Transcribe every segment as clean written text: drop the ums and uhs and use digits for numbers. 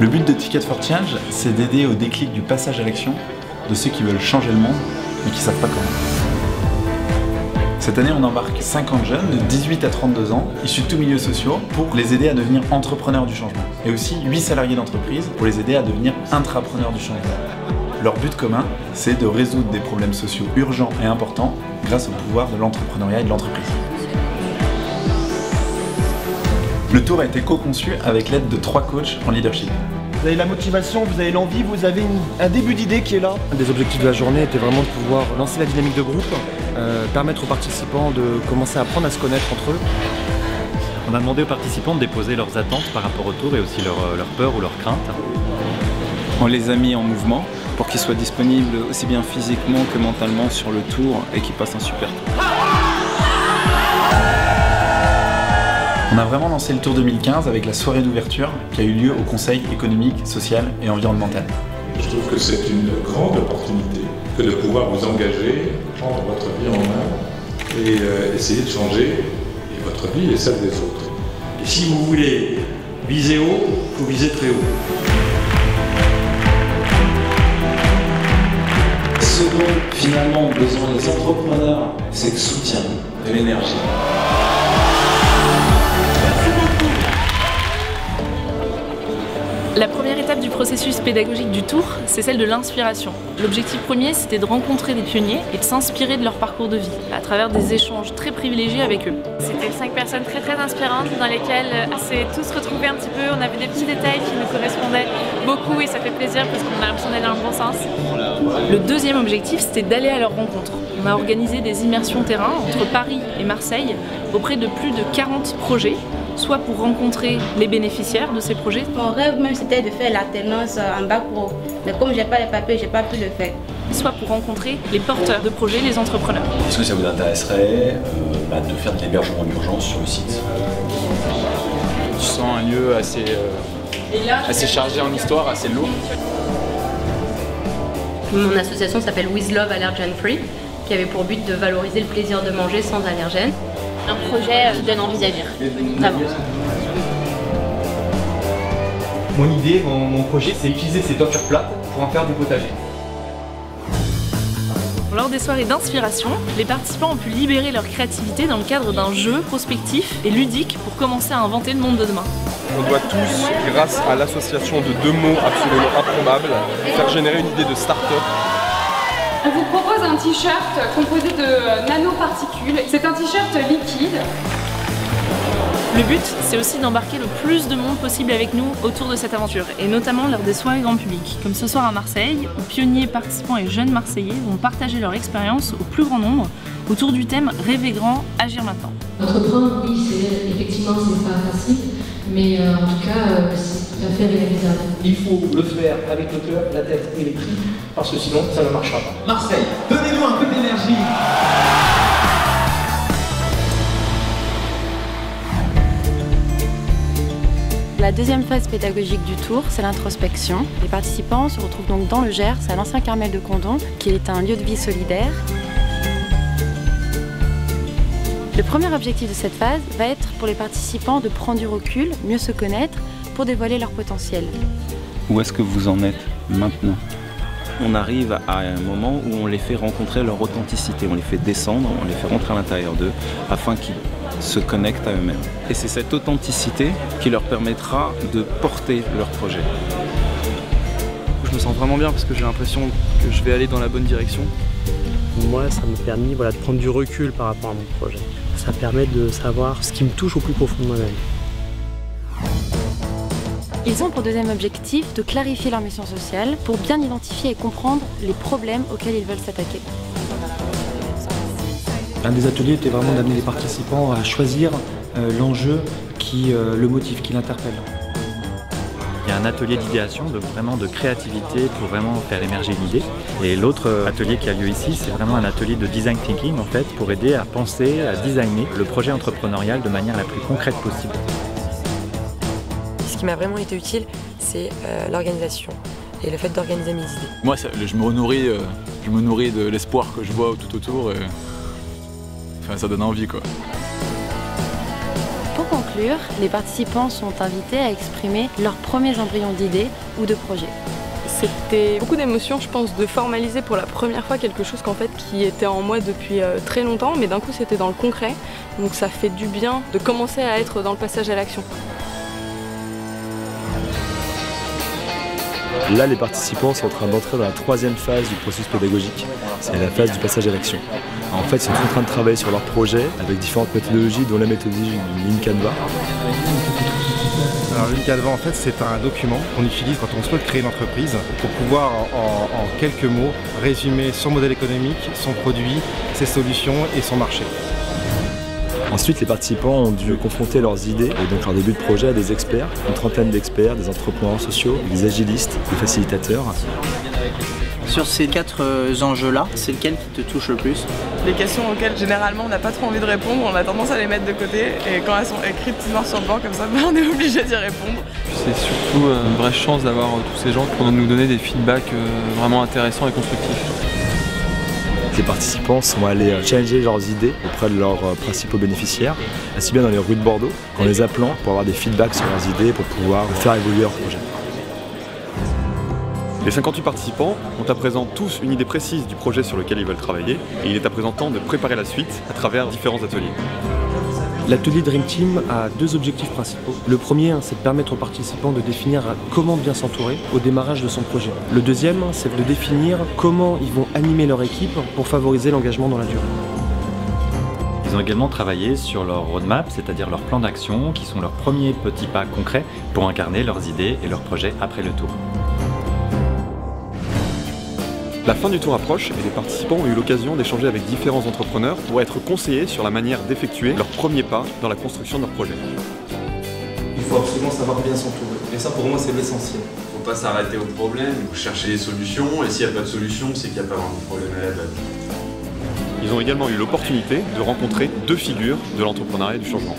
Le but de Ticket for Change, c'est d'aider au déclic du passage à l'action de ceux qui veulent changer le monde, mais qui ne savent pas comment. Cette année, on embarque 50 jeunes de 18 à 32 ans, issus de tous milieux sociaux, pour les aider à devenir entrepreneurs du changement. Et aussi 8 salariés d'entreprise pour les aider à devenir intrapreneurs du changement. Leur but commun, c'est de résoudre des problèmes sociaux urgents et importants grâce au pouvoir de l'entrepreneuriat et de l'entreprise. Le tour a été co-conçu avec l'aide de 3 coachs en leadership. Vous avez la motivation, vous avez l'envie, vous avez un début d'idée qui est là. Un des objectifs de la journée était vraiment de pouvoir lancer la dynamique de groupe, permettre aux participants de commencer à apprendre à se connaître entre eux. On a demandé aux participants de déposer leurs attentes par rapport au tour et aussi leurs peurs ou leurs craintes. On les a mis en mouvement pour qu'ils soient disponibles aussi bien physiquement que mentalement sur le tour et qu'ils passent un super tour. On a vraiment lancé le Tour 2015 avec la soirée d'ouverture qui a eu lieu au Conseil économique, social et environnemental. Je trouve que c'est une grande opportunité que de pouvoir vous engager, prendre votre vie en main et essayer de changer votre vie et celle des autres. Et si vous voulez viser haut, il faut viser très haut. Ce dont finalement ont besoin les entrepreneurs, c'est de soutien, de l'énergie. La première étape du processus pédagogique du tour, c'est celle de l'inspiration. L'objectif premier, c'était de rencontrer des pionniers et de s'inspirer de leur parcours de vie, à travers des échanges très privilégiés avec eux. C'était 5 personnes très inspirantes dans lesquelles on s'est tous retrouvés un petit peu, on avait des petits détails qui nous correspondaient beaucoup et ça fait plaisir parce qu'on a l'impression d'aller dans le bon sens. Le deuxième objectif, c'était d'aller à leur rencontre. On a organisé des immersions terrain entre Paris et Marseille auprès de plus de 40 projets, soit pour rencontrer les bénéficiaires de ces projets. Mon rêve même c'était de faire l'alternance en bac pro, mais comme j'ai pas les papiers, j'ai pas pu le faire. Soit pour rencontrer les porteurs de projets, les entrepreneurs. Est-ce que ça vous intéresserait de faire de l'hébergement d'urgence sur le site? Je sens un lieu assez chargé en histoire, assez lourd. Mon association s'appelle With Love Allergen Free, qui avait pour but de valoriser le plaisir de manger sans allergènes. Un projet qui donne envie d'agir, vraiment. Mon idée, mon projet, c'est utiliser ces toitures plates pour en faire du potager. Lors des soirées d'inspiration, les participants ont pu libérer leur créativité dans le cadre d'un jeu prospectif et ludique pour commencer à inventer le monde de demain. On doit tous, grâce à l'association de 2 mots absolument improbables, faire générer une idée de start-up. On vous propose un t-shirt composé de nanoparticules. C'est un t-shirt liquide. Le but, c'est aussi d'embarquer le plus de monde possible avec nous autour de cette aventure, et notamment lors des soirées grand public, comme ce soir à Marseille, où pionniers, participants et jeunes Marseillais vont partager leur expérience au plus grand nombre autour du thème « Rêver grand, agir maintenant ». Entreprendre, oui, effectivement, c'est pas facile, mais en tout cas, c'est tout à fait réalisable. Il faut le faire avec le cœur, la tête et les prix, parce que sinon, ça ne marchera pas. Marseille, donnez-nous un peu d'énergie. La deuxième phase pédagogique du tour, c'est l'introspection. Les participants se retrouvent donc dans le Gers, à l'ancien Carmel de Condon, qui est un lieu de vie solidaire. Le premier objectif de cette phase va être pour les participants de prendre du recul, mieux se connaître, pour dévoiler leur potentiel. Où est-ce que vous en êtes maintenant? On arrive à un moment où on les fait rencontrer leur authenticité, on les fait descendre, on les fait rentrer à l'intérieur d'eux, afin qu'ils se connectent à eux-mêmes. Et c'est cette authenticité qui leur permettra de porter leur projet. Je me sens vraiment bien parce que j'ai l'impression que je vais aller dans la bonne direction. Moi, ça m'a permis de prendre du recul par rapport à mon projet. Ça permet de savoir ce qui me touche au plus profond de moi-même. Ils ont pour deuxième objectif de clarifier leur mission sociale pour bien identifier et comprendre les problèmes auxquels ils veulent s'attaquer. Un des ateliers était vraiment d'amener les participants à choisir l'enjeu qui le motive, qui l'interpelle. Il y a un atelier d'idéation, vraiment de créativité pour vraiment faire émerger l'idée. Et l'autre atelier qui a lieu ici, c'est vraiment un atelier de design thinking en fait, pour aider à penser, à designer le projet entrepreneurial de manière la plus concrète possible. Ce qui m'a vraiment été utile, c'est l'organisation et le fait d'organiser mes idées. Moi, je me nourris de l'espoir que je vois tout autour. Et... Enfin, ça donne envie, quoi. Pour conclure, conclure, les participants sont invités à exprimer leurs premiers embryons d'idées ou de projets. C'était beaucoup d'émotions, je pense, de formaliser pour la première fois quelque chose qui était en moi depuis très longtemps, mais d'un coup c'était dans le concret, donc ça fait du bien de commencer à être dans le passage à l'action. Là, les participants sont en train d'entrer dans la troisième phase du processus pédagogique, c'est la phase du passage à l'action. En fait, ils sont en train de travailler sur leur projet avec différentes méthodologies, dont la méthodologie du Lean Canva. Alors Lean Canva, en fait, c'est un document qu'on utilise quand on souhaite créer une entreprise pour pouvoir, en quelques mots, résumer son modèle économique, son produit, ses solutions et son marché. Ensuite, les participants ont dû confronter leurs idées et donc leur début de projet à des experts, une trentaine d'experts, des entrepreneurs sociaux, des agilistes, des facilitateurs. Sur ces 4 enjeux-là, c'est lequel qui te touche le plus? Les questions auxquelles généralement on n'a pas trop envie de répondre, on a tendance à les mettre de côté et quand elles sont écrites noir sur blanc comme ça, on est obligé d'y répondre. C'est surtout une vraie chance d'avoir tous ces gens qui vont nous donner des feedbacks vraiment intéressants et constructifs. Les participants sont allés challenger leurs idées auprès de leurs principaux bénéficiaires, ainsi bien dans les rues de Bordeaux, en les appelant pour avoir des feedbacks sur leurs idées pour pouvoir faire évoluer leur projet. Les 58 participants ont à présent tous une idée précise du projet sur lequel ils veulent travailler et il est à présent temps de préparer la suite à travers différents ateliers. L'atelier Dream Team a 2 objectifs principaux. Le premier, c'est de permettre aux participants de définir comment bien s'entourer au démarrage de son projet. Le deuxième, c'est de définir comment ils vont animer leur équipe pour favoriser l'engagement dans la durée. Ils ont également travaillé sur leur roadmap, c'est-à-dire leur plan d'action, qui sont leurs premiers petits pas concrets pour incarner leurs idées et leurs projets après le tour. La fin du tour approche et les participants ont eu l'occasion d'échanger avec différents entrepreneurs pour être conseillés sur la manière d'effectuer leurs premiers pas dans la construction de leur projet. Il faut absolument savoir bien s'entourer. Et ça, pour moi, c'est l'essentiel. Il ne faut pas s'arrêter au problème, il faut chercher des solutions. Et s'il n'y a pas de solution, c'est qu'il n'y a pas vraiment de problème à la base. Ils ont également eu l'opportunité de rencontrer 2 figures de l'entrepreneuriat et du changement.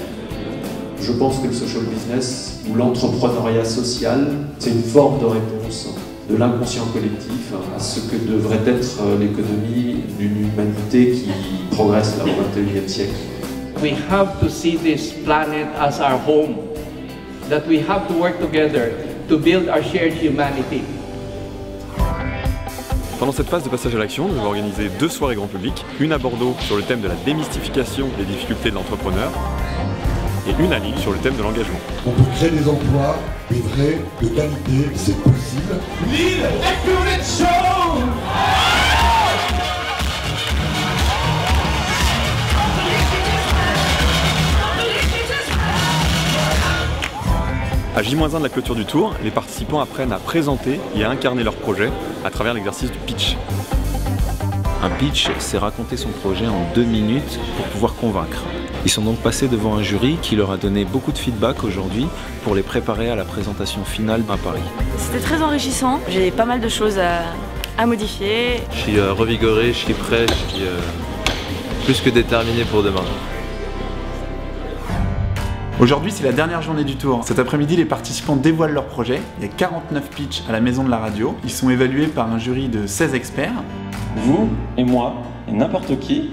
Je pense que le social business ou l'entrepreneuriat social, c'est une forme de réponse de l'inconscient collectif à ce que devrait être l'économie d'une humanité qui progresse là au XXIe siècle. We have to see this planet as our home, that we have to work together to build our shared humanity. Pendant cette phase de passage à l'action, nous avons organisé 2 soirées grand public, une à Bordeaux sur le thème de la démystification des difficultés de l'entrepreneur et une à Lille sur le thème de l'engagement. On peut créer des emplois, des vrais, de qualité, c'est possible. Lille Experience Show! À J-1 de la clôture du tour, les participants apprennent à présenter et à incarner leur projet à travers l'exercice du pitch. Un pitch, c'est raconter son projet en 2 minutes pour pouvoir convaincre. Ils sont donc passés devant un jury qui leur a donné beaucoup de feedback aujourd'hui pour les préparer à la présentation finale à Paris. C'était très enrichissant, j'ai pas mal de choses à modifier. Je suis revigoré, je suis prêt, je suis plus que déterminé pour demain. Aujourd'hui, c'est la dernière journée du tour. Cet après-midi, les participants dévoilent leur projet. Il y a 49 pitchs à la Maison de la Radio. Ils sont évalués par un jury de 16 experts. Vous et moi, et n'importe qui,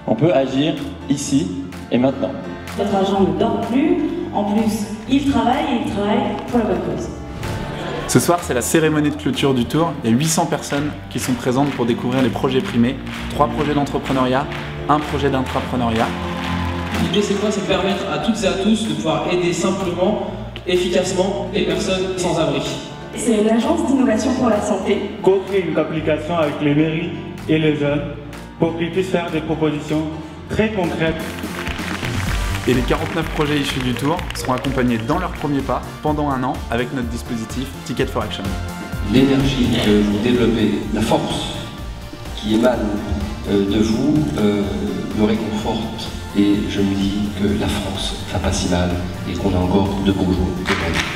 on peut agir ici et maintenant. Votre agent ne dort plus, en plus, il travaille et il travaille pour la bonne cause. Ce soir, c'est la cérémonie de clôture du tour. Il y a 800 personnes qui sont présentes pour découvrir les projets primés. 3 projets d'entrepreneuriat, 1 projet d'intrapreneuriat. L'idée, c'est quoi? C'est de permettre à toutes et à tous de pouvoir aider simplement, efficacement les personnes sans abri. C'est une agence d'innovation pour la santé. Co-créer une application avec les mairies et les jeunes pour qu'ils puissent faire des propositions très concrètes. Et les 49 projets issus du tour seront accompagnés dans leur premier pas pendant 1 an avec notre dispositif Ticket for Action. L'énergie que vous développez, la force qui émane de vous me réconforte et je me dis que la France va pas si mal et qu'on a encore de beaux jours devant nous.